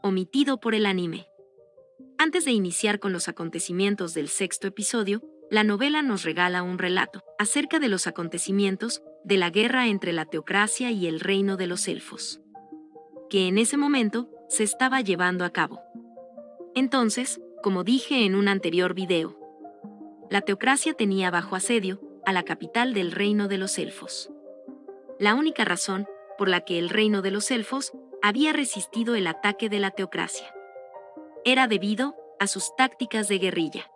omitido por el anime. Antes de iniciar con los acontecimientos del sexto episodio, la novela nos regala un relato acerca de los acontecimientos de la guerra entre la teocracia y el reino de los elfos, que en ese momento se estaba llevando a cabo. Entonces, como dije en un anterior video, la teocracia tenía bajo asedio a la capital del reino de los elfos. La única razón por la que el reino de los elfos había resistido el ataque de la teocracia era debido a sus tácticas de guerrilla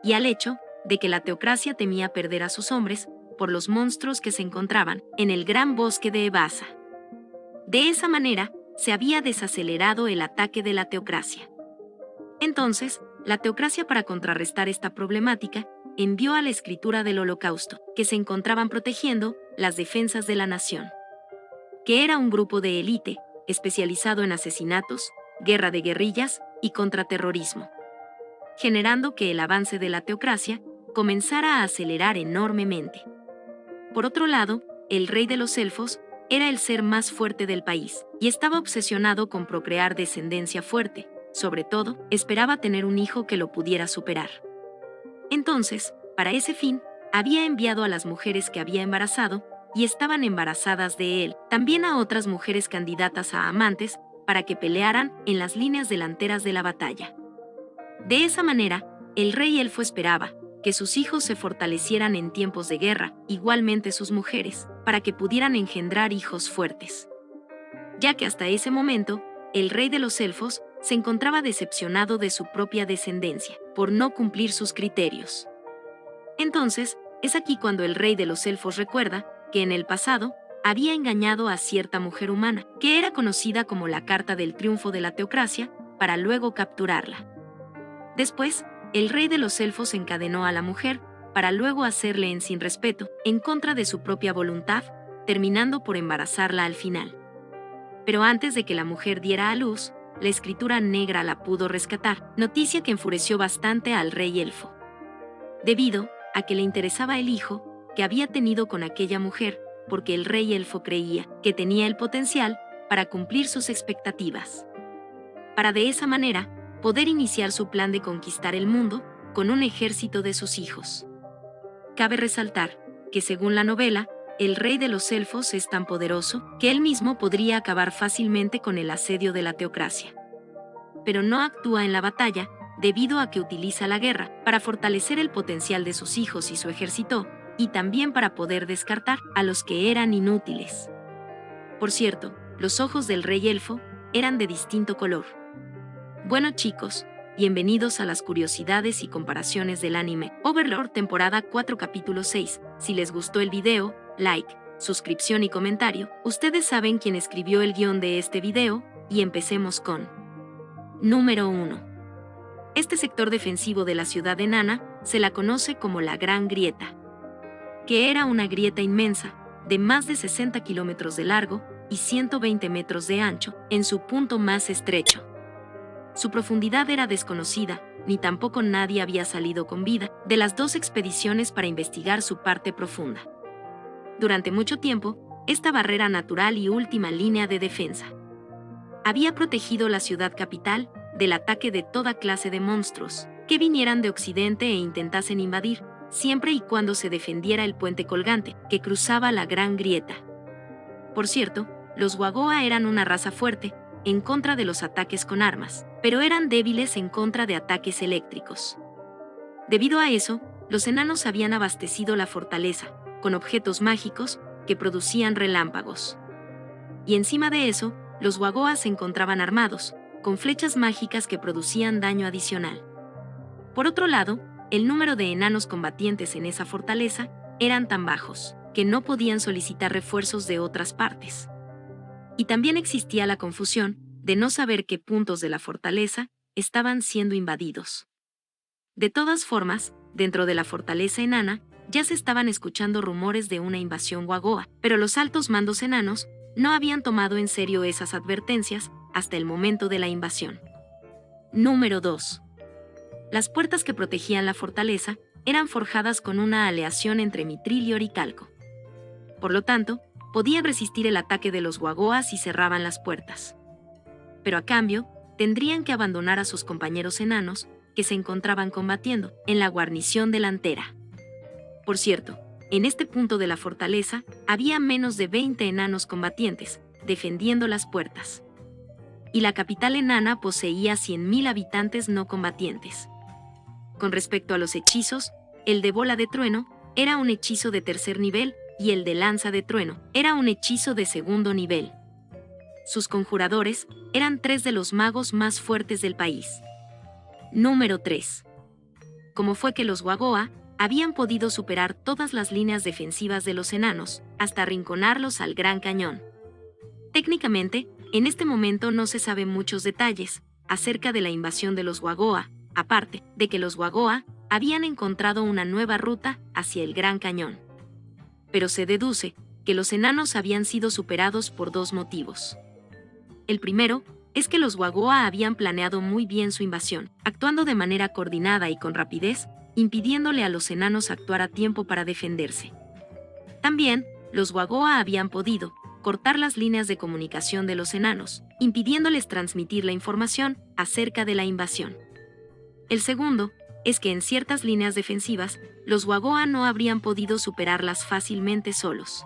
y al hecho de que la teocracia temía perder a sus hombres por los monstruos que se encontraban en el gran bosque de Ebasa. De esa manera, se había desacelerado el ataque de la teocracia. Entonces, la teocracia, para contrarrestar esta problemática, envió a la escritura del Holocausto, que se encontraban protegiendo las defensas de la nación, que era un grupo de élite especializado en asesinatos, guerra de guerrillas y contraterrorismo, generando que el avance de la teocracia comenzara a acelerar enormemente. Por otro lado, el rey de los elfos era el ser más fuerte del país y estaba obsesionado con procrear descendencia fuerte. Sobre todo, esperaba tener un hijo que lo pudiera superar. Entonces, para ese fin, había enviado a las mujeres que había embarazado y estaban embarazadas de él, también a otras mujeres candidatas a amantes, para que pelearan en las líneas delanteras de la batalla. De esa manera, el rey elfo esperaba que sus hijos se fortalecieran en tiempos de guerra, igualmente sus mujeres, para que pudieran engendrar hijos fuertes. Ya que hasta ese momento, el rey de los elfos se encontraba decepcionado de su propia descendencia, por no cumplir sus criterios. Entonces, es aquí cuando el rey de los elfos recuerda que en el pasado había engañado a cierta mujer humana, que era conocida como la Carta del Triunfo de la Teocracia, para luego capturarla. Después, el rey de los elfos encadenó a la mujer, para luego hacerle en sin respeto, en contra de su propia voluntad, terminando por embarazarla al final. Pero antes de que la mujer diera a luz, la escritura negra la pudo rescatar, noticia que enfureció bastante al rey elfo, debido a que le interesaba el hijo que había tenido con aquella mujer, porque el rey elfo creía que tenía el potencial para cumplir sus expectativas, para de esa manera poder iniciar su plan de conquistar el mundo con un ejército de sus hijos. Cabe resaltar que, según la novela, el rey de los elfos es tan poderoso que él mismo podría acabar fácilmente con el asedio de la teocracia. Pero no actúa en la batalla debido a que utiliza la guerra para fortalecer el potencial de sus hijos y su ejército, y también para poder descartar a los que eran inútiles. Por cierto, los ojos del rey elfo eran de distinto color. Bueno chicos, bienvenidos a las curiosidades y comparaciones del anime Overlord temporada 4 capítulo 6. Si les gustó el video, like, suscripción y comentario. Ustedes saben quién escribió el guión de este video, y empecemos con Número 1. Este sector defensivo de la ciudad enana se la conoce como la Gran Grieta, que era una grieta inmensa, de más de 60 kilómetros de largo y 120 metros de ancho, en su punto más estrecho. Su profundidad era desconocida, ni tampoco nadie había salido con vida de las dos expediciones para investigar su parte profunda. Durante mucho tiempo, esta barrera natural y última línea de defensa había protegido la ciudad capital del ataque de toda clase de monstruos que vinieran de Occidente e intentasen invadir, siempre y cuando se defendiera el puente colgante que cruzaba la Gran Grieta. Por cierto, los Wagoa eran una raza fuerte en contra de los ataques con armas, pero eran débiles en contra de ataques eléctricos. Debido a eso, los enanos habían abastecido la fortaleza con objetos mágicos que producían relámpagos. Y encima de eso, los Wagoa se encontraban armados, con flechas mágicas que producían daño adicional. Por otro lado, el número de enanos combatientes en esa fortaleza eran tan bajos que no podían solicitar refuerzos de otras partes. Y también existía la confusión de no saber qué puntos de la fortaleza estaban siendo invadidos. De todas formas, dentro de la fortaleza enana ya se estaban escuchando rumores de una invasión Wagoa, pero los altos mandos enanos no habían tomado en serio esas advertencias hasta el momento de la invasión. Número 2. Las puertas que protegían la fortaleza eran forjadas con una aleación entre mitril y oricalco. Por lo tanto, podían resistir el ataque de los Wagoa si cerraban las puertas. pero a cambio, tendrían que abandonar a sus compañeros enanos, que se encontraban combatiendo en la guarnición delantera. Por cierto, en este punto de la fortaleza había menos de 20 enanos combatientes, defendiendo las puertas. Y la capital enana poseía 100.000 habitantes no combatientes. Con respecto a los hechizos, el de bola de trueno era un hechizo de tercer nivel y el de lanza de trueno era un hechizo de segundo nivel. Sus conjuradores eran 3 de los magos más fuertes del país. Número 3. ¿Cómo fue que los Wagoa habían podido superar todas las líneas defensivas de los enanos, hasta arrinconarlos al Gran Cañón? Técnicamente, en este momento no se saben muchos detalles acerca de la invasión de los Wagoa, aparte de que los Wagoa habían encontrado una nueva ruta hacia el Gran Cañón. Pero se deduce que los enanos habían sido superados por 2 motivos. El primero es que los Wagoa habían planeado muy bien su invasión, actuando de manera coordinada y con rapidez, impidiéndole a los enanos actuar a tiempo para defenderse. También, los Wagoa habían podido cortar las líneas de comunicación de los enanos, impidiéndoles transmitir la información acerca de la invasión. El segundo es que en ciertas líneas defensivas, los Wagoa no habrían podido superarlas fácilmente solos.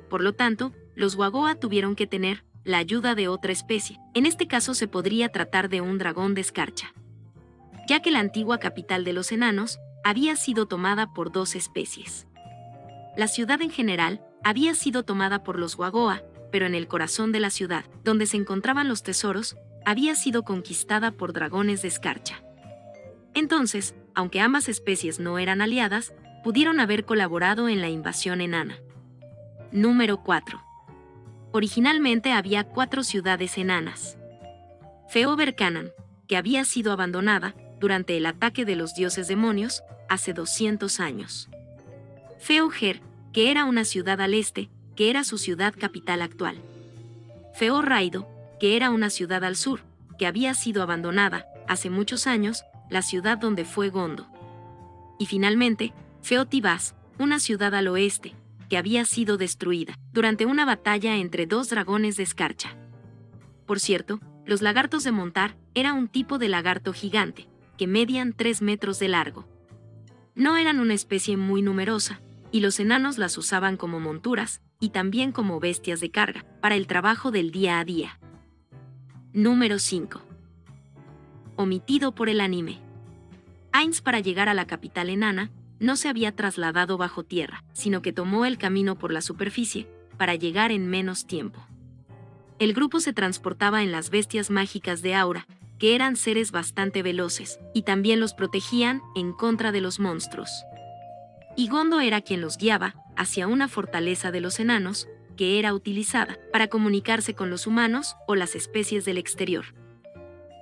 Por lo tanto, los Wagoa tuvieron que tener la ayuda de otra especie. En este caso se podría tratar de un dragón de escarcha, ya que la antigua capital de los enanos había sido tomada por 2 especies. La ciudad en general había sido tomada por los Wagoa, pero en el corazón de la ciudad, donde se encontraban los tesoros, había sido conquistada por dragones de escarcha. Entonces, aunque ambas especies no eran aliadas, pudieron haber colaborado en la invasión enana. Número 4. Originalmente había 4 ciudades enanas. Feobercanan, que había sido abandonada durante el ataque de los dioses demonios hace 200 años. Feoger, que era una ciudad al este, que era su ciudad capital actual. Feorraido, que era una ciudad al sur, que había sido abandonada hace muchos años, la ciudad donde fue Gondo. Y finalmente, Feotibás, una ciudad al oeste, que había sido destruida durante una batalla entre 2 dragones de escarcha. Por cierto, los lagartos de montar era un tipo de lagarto gigante, que medían 3 metros de largo. No eran una especie muy numerosa, y los enanos las usaban como monturas y también como bestias de carga para el trabajo del día a día. Número 5. Omitido por el anime. Ainz, para llegar a la capital enana, no se había trasladado bajo tierra, sino que tomó el camino por la superficie, para llegar en menos tiempo. El grupo se transportaba en las bestias mágicas de Aura, que eran seres bastante veloces, y también los protegían en contra de los monstruos. Y Gondo era quien los guiaba hacia una fortaleza de los enanos, que era utilizada para comunicarse con los humanos o las especies del exterior.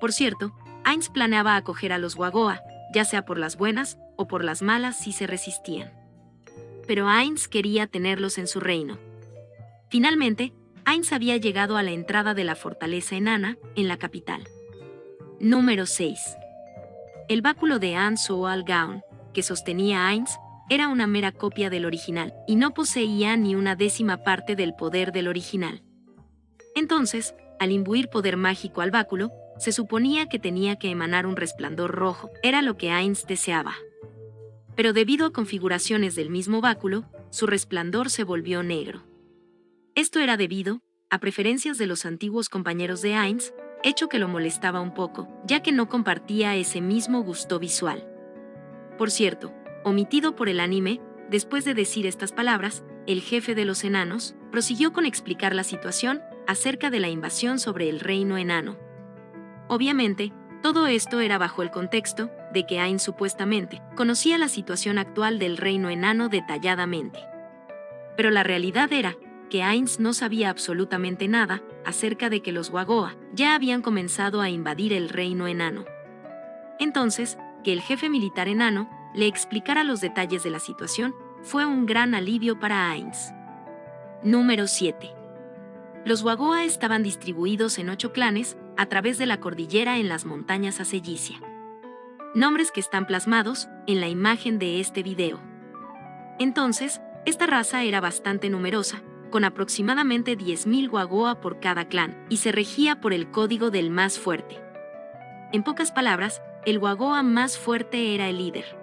Por cierto, Ainz planeaba acoger a los Wagoa, ya sea por las buenas o por las malas si se resistían. Pero Ainz quería tenerlos en su reino. Finalmente, Ainz había llegado a la entrada de la fortaleza enana en la capital. Número 6. El báculo de An-Soal-Gaon, que sostenía Ainz, era una mera copia del original, y no poseía ni una 10ª parte del poder del original. Entonces, al imbuir poder mágico al báculo, se suponía que tenía que emanar un resplandor rojo, era lo que Ainz deseaba. Pero debido a configuraciones del mismo báculo, su resplandor se volvió negro. Esto era debido a preferencias de los antiguos compañeros de Ainz, hecho que lo molestaba un poco, ya que no compartía ese mismo gusto visual. Por cierto, omitido por el anime, después de decir estas palabras, el jefe de los enanos prosiguió con explicar la situación acerca de la invasión sobre el reino enano. Obviamente, todo esto era bajo el contexto de que Ainz supuestamente conocía la situación actual del reino enano detalladamente. Pero la realidad era que Ainz no sabía absolutamente nada acerca de que los Wagoa ya habían comenzado a invadir el reino enano. Entonces, que el jefe militar enano le explicara los detalles de la situación fue un gran alivio para Ainz. Número 7. Los Wagoa estaban distribuidos en 8 clanes a través de la cordillera en las montañas Acellisia. Nombres que están plasmados en la imagen de este video. Entonces, esta raza era bastante numerosa, con aproximadamente 10.000 Wagoa por cada clan, y se regía por el código del más fuerte. En pocas palabras, el Wagoa más fuerte era el líder.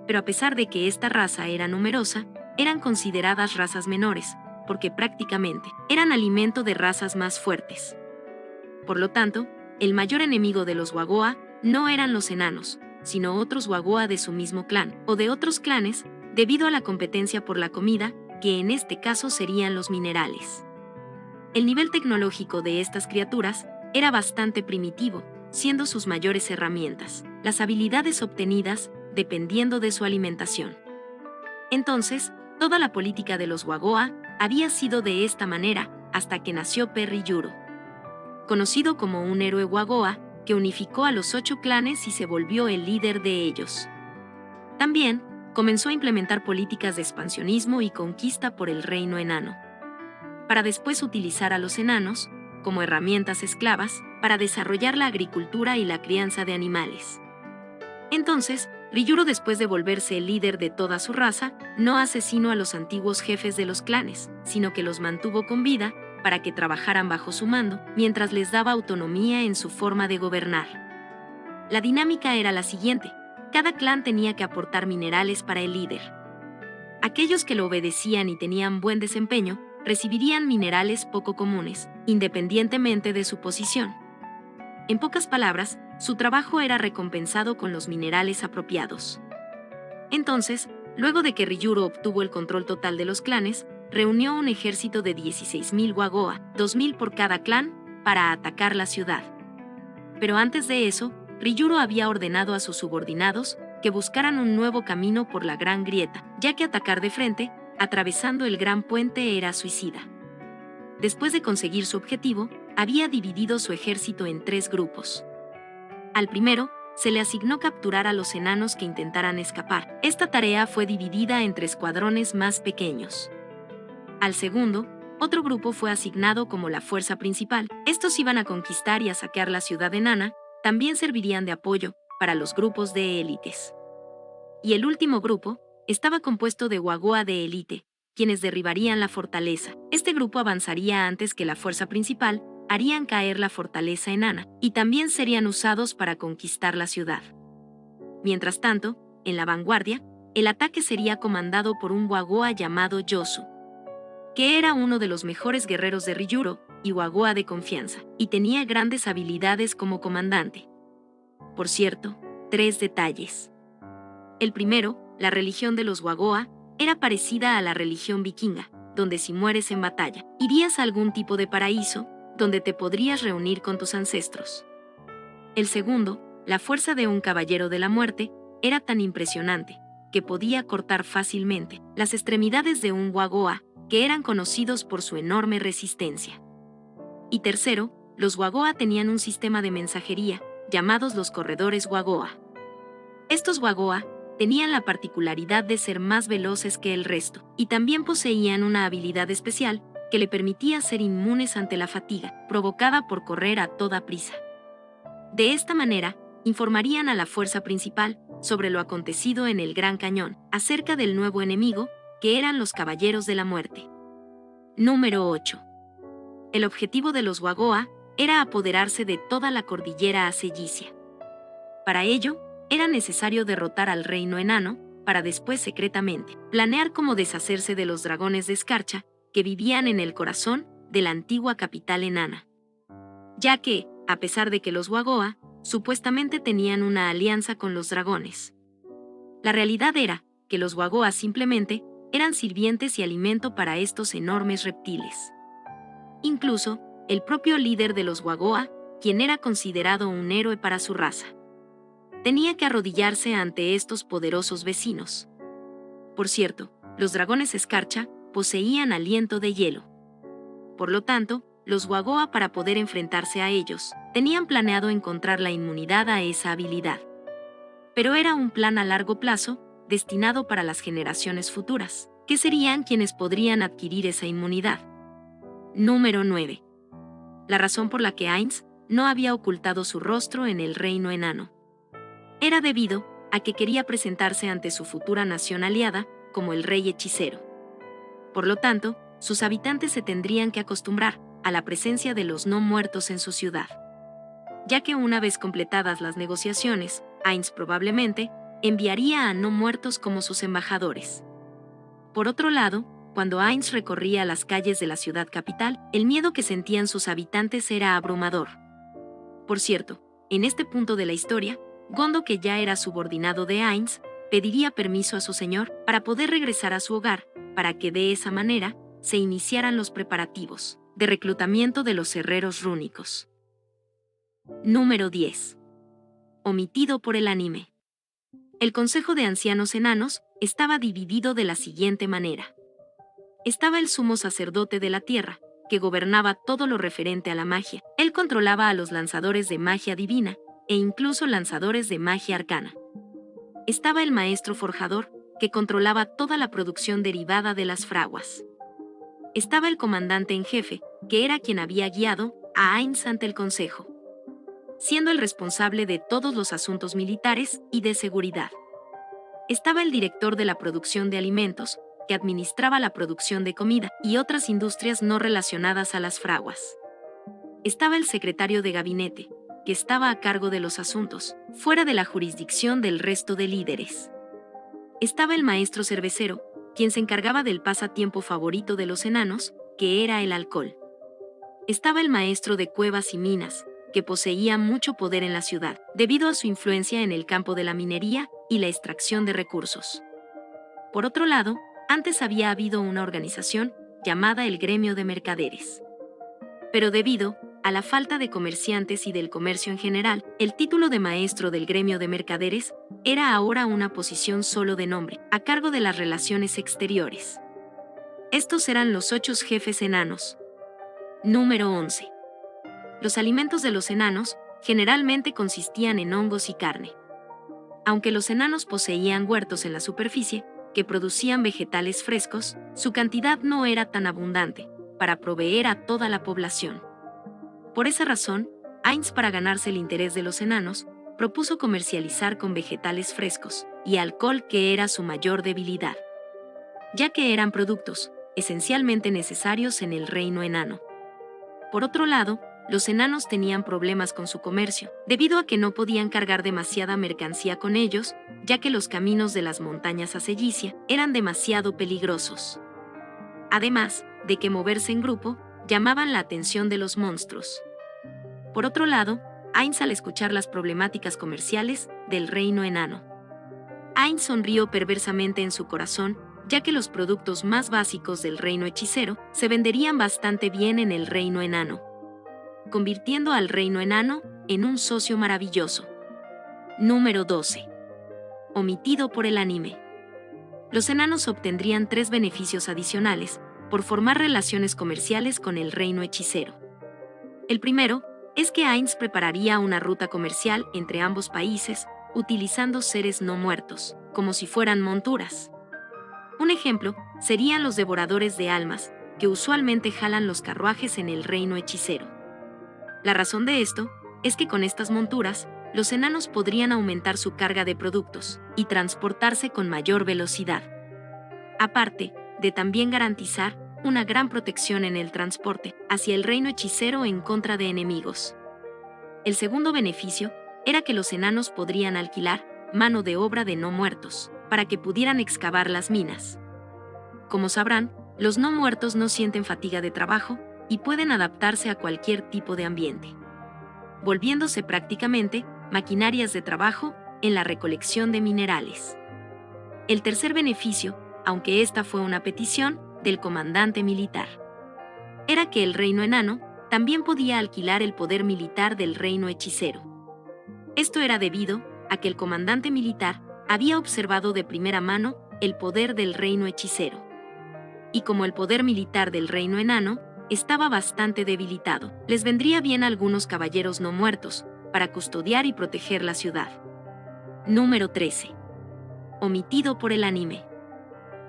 Pero a pesar de que esta raza era numerosa, eran consideradas razas menores, porque prácticamente eran alimento de razas más fuertes. Por lo tanto, el mayor enemigo de los Wagoa no eran los enanos, sino otros Wagoa de su mismo clan, o de otros clanes, debido a la competencia por la comida, que en este caso serían los minerales. El nivel tecnológico de estas criaturas era bastante primitivo, siendo sus mayores herramientas las habilidades obtenidas dependiendo de su alimentación. Entonces, toda la política de los Wagoa había sido de esta manera hasta que nació Perry Yuro, conocido como un héroe Wagoa que unificó a los 8 clanes y se volvió el líder de ellos. También comenzó a implementar políticas de expansionismo y conquista por el reino enano, para después utilizar a los enanos como herramientas esclavas para desarrollar la agricultura y la crianza de animales. Entonces, Ryūro, después de volverse el líder de toda su raza, no asesinó a los antiguos jefes de los clanes, sino que los mantuvo con vida para que trabajaran bajo su mando, mientras les daba autonomía en su forma de gobernar. La dinámica era la siguiente: cada clan tenía que aportar minerales para el líder. Aquellos que lo obedecían y tenían buen desempeño recibirían minerales poco comunes, independientemente de su posición. En pocas palabras, su trabajo era recompensado con los minerales apropiados. Entonces, luego de que Ryūro obtuvo el control total de los clanes, reunió un ejército de 16.000 Wagoa, 2.000 por cada clan, para atacar la ciudad. Pero antes de eso, Ryūro había ordenado a sus subordinados que buscaran un nuevo camino por la Gran Grieta, ya que atacar de frente, atravesando el Gran Puente, era suicida. Después de conseguir su objetivo, había dividido su ejército en 3 grupos. Al primero, se le asignó capturar a los enanos que intentaran escapar. Esta tarea fue dividida entre escuadrones más pequeños. Al segundo, otro grupo fue asignado como la fuerza principal. Estos iban a conquistar y a saquear la ciudad enana, también servirían de apoyo para los grupos de élites. Y el último grupo estaba compuesto de Wagoa de élite, quienes derribarían la fortaleza. Este grupo avanzaría antes que la fuerza principal, harían caer la fortaleza enana, y también serían usados para conquistar la ciudad. Mientras tanto, en la vanguardia, el ataque sería comandado por un Wagoa llamado Yosu, que era uno de los mejores guerreros de Ryūro y Wagoa de confianza, y tenía grandes habilidades como comandante. Por cierto, 3 detalles. El primero, la religión de los Wagoa era parecida a la religión vikinga, donde si mueres en batalla, irías a algún tipo de paraíso, donde te podrías reunir con tus ancestros. El segundo, la fuerza de un caballero de la muerte, era tan impresionante, que podía cortar fácilmente las extremidades de un Wagoa, que eran conocidos por su enorme resistencia. Y tercero, los Wagoa tenían un sistema de mensajería, llamados los corredores Wagoa. Estos Wagoa tenían la particularidad de ser más veloces que el resto, y también poseían una habilidad especial que le permitía ser inmunes ante la fatiga, provocada por correr a toda prisa. De esta manera, informarían a la fuerza principal sobre lo acontecido en el Gran Cañón, acerca del nuevo enemigo, que eran los Caballeros de la Muerte. Número 8. El objetivo de los Wagoa era apoderarse de toda la cordillera Acelicia. Para ello, era necesario derrotar al reino enano, para después secretamente planear cómo deshacerse de los dragones de escarcha, que vivían en el corazón de la antigua capital enana. Ya que, a pesar de que los Wagoa supuestamente tenían una alianza con los dragones, la realidad era que los Wagoa simplemente eran sirvientes y alimento para estos enormes reptiles. Incluso, el propio líder de los Wagoa, quien era considerado un héroe para su raza, tenía que arrodillarse ante estos poderosos vecinos. Por cierto, los dragones escarcha poseían aliento de hielo. Por lo tanto, los Wagoa, para poder enfrentarse a ellos, tenían planeado encontrar la inmunidad a esa habilidad. Pero era un plan a largo plazo, destinado para las generaciones futuras, que serían quienes podrían adquirir esa inmunidad. Número 9. La razón por la que Ainz no había ocultado su rostro en el reino enano era debido a que quería presentarse ante su futura nación aliada como el rey hechicero. Por lo tanto, sus habitantes se tendrían que acostumbrar a la presencia de los no muertos en su ciudad. Ya que una vez completadas las negociaciones, Ainz probablemente enviaría a no muertos como sus embajadores. Por otro lado, cuando Ainz recorría las calles de la ciudad capital, el miedo que sentían sus habitantes era abrumador. Por cierto, en este punto de la historia, Gondo, que ya era subordinado de Ainz, pediría permiso a su señor para poder regresar a su hogar, para que de esa manera se iniciaran los preparativos de reclutamiento de los herreros rúnicos. Número 10. Omitido por el anime. El Consejo de Ancianos Enanos estaba dividido de la siguiente manera. Estaba el sumo sacerdote de la tierra, que gobernaba todo lo referente a la magia. Él controlaba a los lanzadores de magia divina e incluso lanzadores de magia arcana. Estaba el maestro forjador, que controlaba toda la producción derivada de las fraguas. Estaba el comandante en jefe, que era quien había guiado a Ainz ante el consejo, siendo el responsable de todos los asuntos militares y de seguridad. Estaba el director de la producción de alimentos, que administraba la producción de comida y otras industrias no relacionadas a las fraguas. Estaba el secretario de gabinete, que estaba a cargo de los asuntos, fuera de la jurisdicción del resto de líderes. Estaba el maestro cervecero, quien se encargaba del pasatiempo favorito de los enanos, que era el alcohol. Estaba el maestro de cuevas y minas, que poseía mucho poder en la ciudad, debido a su influencia en el campo de la minería y la extracción de recursos. Por otro lado, antes había habido una organización llamada el Gremio de Mercaderes. Pero debido a la falta de comerciantes y del comercio en general, el título de maestro del Gremio de Mercaderes era ahora una posición solo de nombre, a cargo de las relaciones exteriores. Estos eran los 8 jefes enanos. Número 11. Los alimentos de los enanos generalmente consistían en hongos y carne. Aunque los enanos poseían huertos en la superficie, que producían vegetales frescos, su cantidad no era tan abundante para proveer a toda la población. Por esa razón, Ainz, para ganarse el interés de los enanos, propuso comercializar con vegetales frescos y alcohol, que era su mayor debilidad, ya que eran productos esencialmente necesarios en el reino enano. Por otro lado, los enanos tenían problemas con su comercio, debido a que no podían cargar demasiada mercancía con ellos, ya que los caminos de las montañas a Celicia eran demasiado peligrosos. Además de que moverse en grupo llamaban la atención de los monstruos. Por otro lado, Ainz, al escuchar las problemáticas comerciales del reino enano, Ainz sonrió perversamente en su corazón, ya que los productos más básicos del reino hechicero se venderían bastante bien en el reino enano, convirtiendo al reino enano en un socio maravilloso. Número 12. Omitido por el anime. Los enanos obtendrían 3 beneficios adicionales por formar relaciones comerciales con el reino hechicero. El primero es que Ainz prepararía una ruta comercial entre ambos países utilizando seres no muertos, como si fueran monturas. Un ejemplo serían los devoradores de almas, que usualmente jalan los carruajes en el reino hechicero. La razón de esto es que con estas monturas, los enanos podrían aumentar su carga de productos y transportarse con mayor velocidad, aparte de también garantizar una gran protección en el transporte hacia el reino hechicero en contra de enemigos. El segundo beneficio era que los enanos podrían alquilar mano de obra de no muertos para que pudieran excavar las minas. Como sabrán, los no muertos no sienten fatiga de trabajo y pueden adaptarse a cualquier tipo de ambiente, volviéndose prácticamente maquinarias de trabajo en la recolección de minerales. El tercer beneficio, aunque esta fue una petición del comandante militar, era que el reino enano también podía alquilar el poder militar del reino hechicero. Esto era debido a que el comandante militar había observado de primera mano el poder del reino hechicero. Y como el poder militar del reino enano estaba bastante debilitado, les vendría bien a algunos caballeros no muertos para custodiar y proteger la ciudad. Número 13. Omitido por el anime.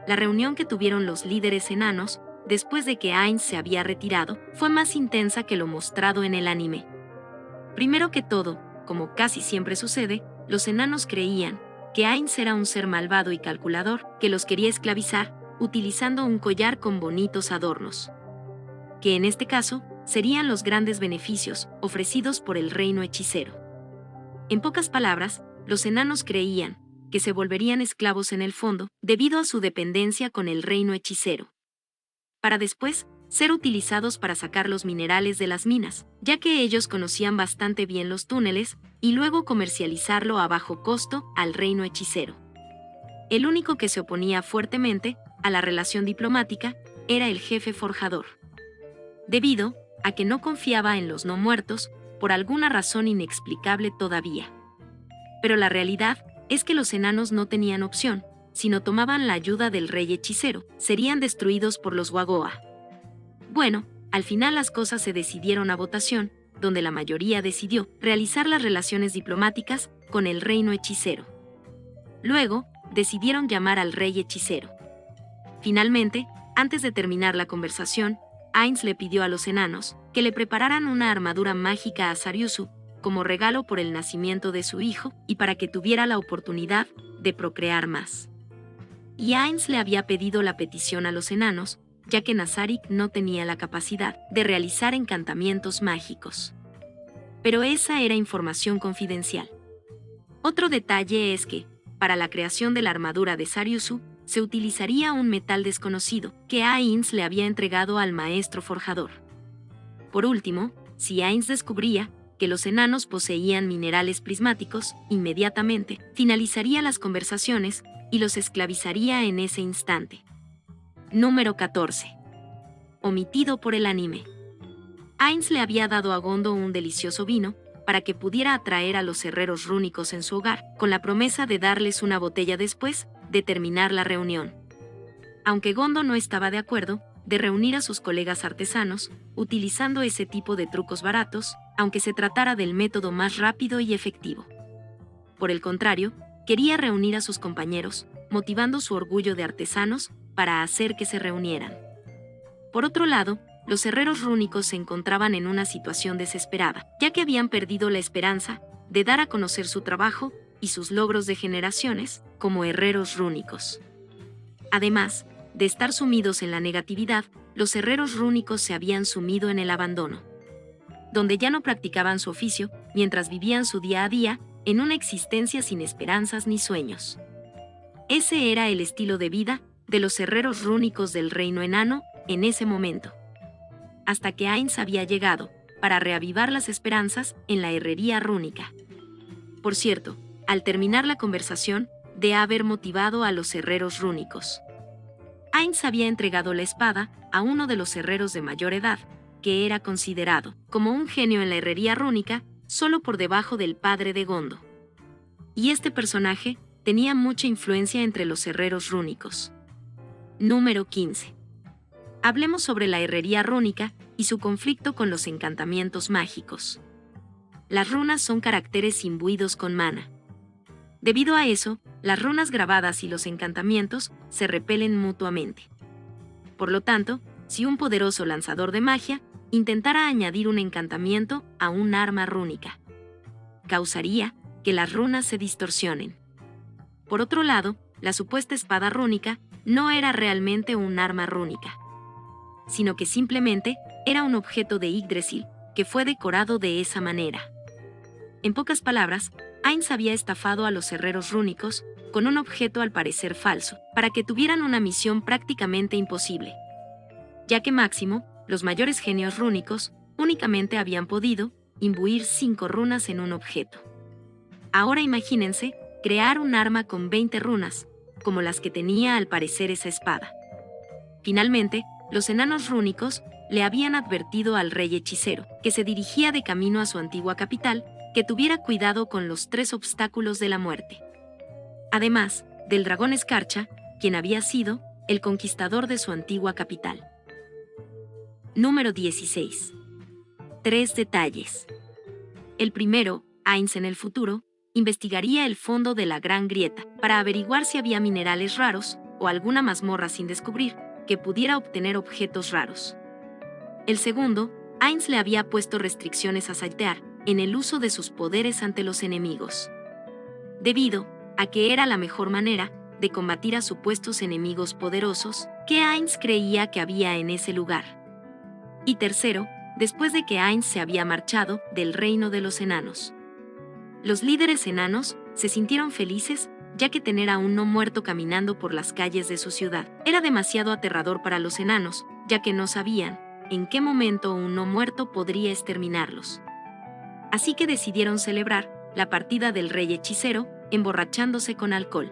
La reunión que tuvieron los líderes enanos después de que Ainz se había retirado fue más intensa que lo mostrado en el anime. Primero que todo, como casi siempre sucede, los enanos creían que Ainz era un ser malvado y calculador que los quería esclavizar utilizando un collar con bonitos adornos, que en este caso serían los grandes beneficios ofrecidos por el reino hechicero. En pocas palabras, los enanos creían que se volverían esclavos en el fondo debido a su dependencia con el reino hechicero, para después ser utilizados para sacar los minerales de las minas, ya que ellos conocían bastante bien los túneles, y luego comercializarlo a bajo costo al reino hechicero. El único que se oponía fuertemente a la relación diplomática era el jefe forjador, debido a que no confiaba en los no muertos por alguna razón inexplicable todavía. Pero la realidad es que los enanos no tenían opción. Si no tomaban la ayuda del rey hechicero, serían destruidos por los Wagoa. Bueno, al final las cosas se decidieron a votación, donde la mayoría decidió realizar las relaciones diplomáticas con el reino hechicero. Luego, decidieron llamar al rey hechicero. Finalmente, antes de terminar la conversación, Ainz le pidió a los enanos que le prepararan una armadura mágica a Sariusu como regalo por el nacimiento de su hijo y para que tuviera la oportunidad de procrear más. Y Ainz le había pedido la petición a los enanos, ya que Nazarik no tenía la capacidad de realizar encantamientos mágicos. Pero esa era información confidencial. Otro detalle es que, para la creación de la armadura de Sariusu, se utilizaría un metal desconocido que Ainz le había entregado al maestro forjador. Por último, si Ainz descubría que los enanos poseían minerales prismáticos, inmediatamente finalizaría las conversaciones y los esclavizaría en ese instante. Número 14. Omitido por el anime. Ainz le había dado a Gondo un delicioso vino para que pudiera atraer a los herreros rúnicos en su hogar, con la promesa de darles una botella después de terminar la reunión. Aunque Gondo no estaba de acuerdo de reunir a sus colegas artesanos, utilizando ese tipo de trucos baratos, aunque se tratara del método más rápido y efectivo. Por el contrario, quería reunir a sus compañeros, motivando su orgullo de artesanos para hacer que se reunieran. Por otro lado, los herreros rúnicos se encontraban en una situación desesperada, ya que habían perdido la esperanza de dar a conocer su trabajo y sus logros de generaciones como herreros rúnicos. Además de estar sumidos en la negatividad, los herreros rúnicos se habían sumido en el abandono, donde ya no practicaban su oficio mientras vivían su día a día en una existencia sin esperanzas ni sueños. Ese era el estilo de vida de los herreros rúnicos del reino enano en ese momento. Hasta que Ainz había llegado para reavivar las esperanzas en la herrería rúnica. Por cierto, al terminar la conversación, de haber motivado a los herreros rúnicos, Ainz había entregado la espada a uno de los herreros de mayor edad, que era considerado como un genio en la herrería rúnica, solo por debajo del padre de Gondo. Y este personaje tenía mucha influencia entre los herreros rúnicos. Número 15. Hablemos sobre la herrería rúnica y su conflicto con los encantamientos mágicos. Las runas son caracteres imbuidos con mana. Debido a eso, las runas grabadas y los encantamientos se repelen mutuamente. Por lo tanto, si un poderoso lanzador de magia intentara añadir un encantamiento a un arma rúnica, causaría que las runas se distorsionen. Por otro lado, la supuesta espada rúnica no era realmente un arma rúnica, sino que simplemente era un objeto de Yggdrasil que fue decorado de esa manera. En pocas palabras, Ainz había estafado a los herreros rúnicos con un objeto al parecer falso, para que tuvieran una misión prácticamente imposible, ya que máximo, los mayores genios rúnicos únicamente habían podido imbuir 5 runas en un objeto. Ahora imagínense crear un arma con 20 runas, como las que tenía al parecer esa espada. Finalmente, los enanos rúnicos le habían advertido al rey hechicero, que se dirigía de camino a su antigua capital, que tuviera cuidado con los 3 obstáculos de la muerte. Además del dragón escarcha, quien había sido el conquistador de su antigua capital. Número 16. 3 detalles. El primero, Ainz en el futuro, investigaría el fondo de la Gran Grieta para averiguar si había minerales raros o alguna mazmorra sin descubrir que pudiera obtener objetos raros. El segundo, Ainz le había puesto restricciones a Saltear en el uso de sus poderes ante los enemigos, debido a que era la mejor manera de combatir a supuestos enemigos poderosos que Ainz creía que había en ese lugar. Y tercero, después de que Ainz se había marchado del reino de los enanos. Los líderes enanos se sintieron felices, ya que tener a un no muerto caminando por las calles de su ciudad era demasiado aterrador para los enanos, ya que no sabían en qué momento un no muerto podría exterminarlos. Así que decidieron celebrar la partida del rey hechicero, emborrachándose con alcohol.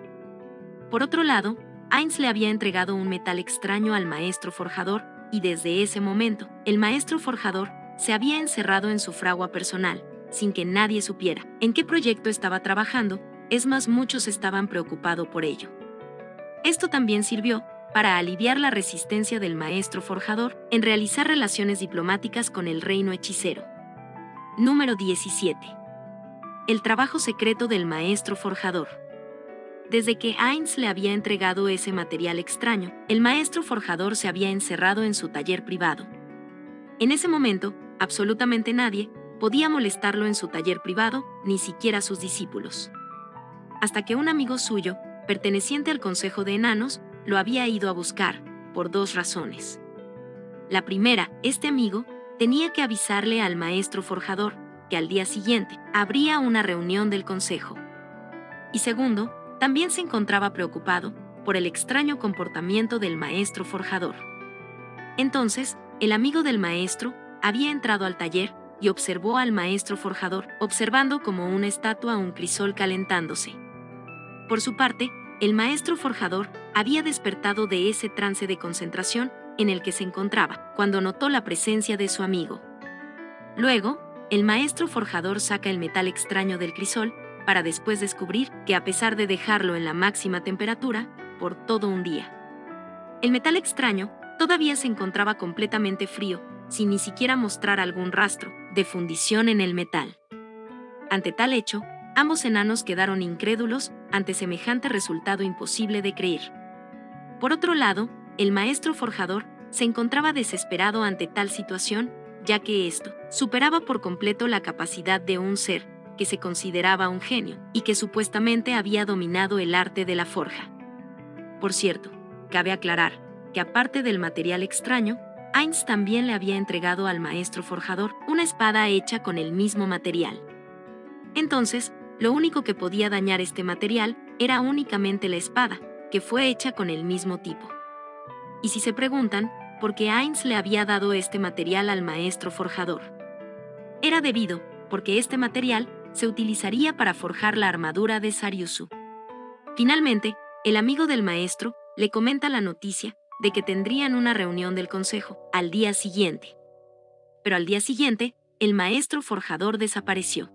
Por otro lado, Ainz le había entregado un metal extraño al maestro forjador, y desde ese momento, el maestro forjador se había encerrado en su fragua personal, sin que nadie supiera en qué proyecto estaba trabajando, es más, muchos estaban preocupados por ello. Esto también sirvió para aliviar la resistencia del maestro forjador en realizar relaciones diplomáticas con el reino hechicero. Número 17. El trabajo secreto del maestro forjador. Desde que Ainz le había entregado ese material extraño, el maestro forjador se había encerrado en su taller privado. En ese momento, absolutamente nadie podía molestarlo en su taller privado, ni siquiera sus discípulos. Hasta que un amigo suyo, perteneciente al Consejo de Enanos, lo había ido a buscar, por dos razones. La primera, este amigo tenía que avisarle al maestro forjador que al día siguiente habría una reunión del consejo. Y segundo, también se encontraba preocupado por el extraño comportamiento del maestro forjador. Entonces, el amigo del maestro había entrado al taller y observó al maestro forjador, observando como una estatua un crisol calentándose. Por su parte, el maestro forjador había despertado de ese trance de concentración en el que se encontraba cuando notó la presencia de su amigo. Luego, el maestro forjador saca el metal extraño del crisol para después descubrir que, a pesar de dejarlo en la máxima temperatura por todo un día, el metal extraño todavía se encontraba completamente frío, sin ni siquiera mostrar algún rastro de fundición en el metal. Ante tal hecho, ambos enanos quedaron incrédulos ante semejante resultado imposible de creer. Por otro lado, el maestro forjador se encontraba desesperado ante tal situación, ya que esto superaba por completo la capacidad de un ser que se consideraba un genio y que supuestamente había dominado el arte de la forja. Por cierto, cabe aclarar que aparte del material extraño, Ainz también le había entregado al maestro forjador una espada hecha con el mismo material. Entonces, lo único que podía dañar este material era únicamente la espada, que fue hecha con el mismo tipo. Y si se preguntan por qué Ainz le había dado este material al maestro forjador, era debido porque este material se utilizaría para forjar la armadura de Sariusu. Finalmente, el amigo del maestro le comenta la noticia de que tendrían una reunión del consejo al día siguiente. Pero al día siguiente, el maestro forjador desapareció.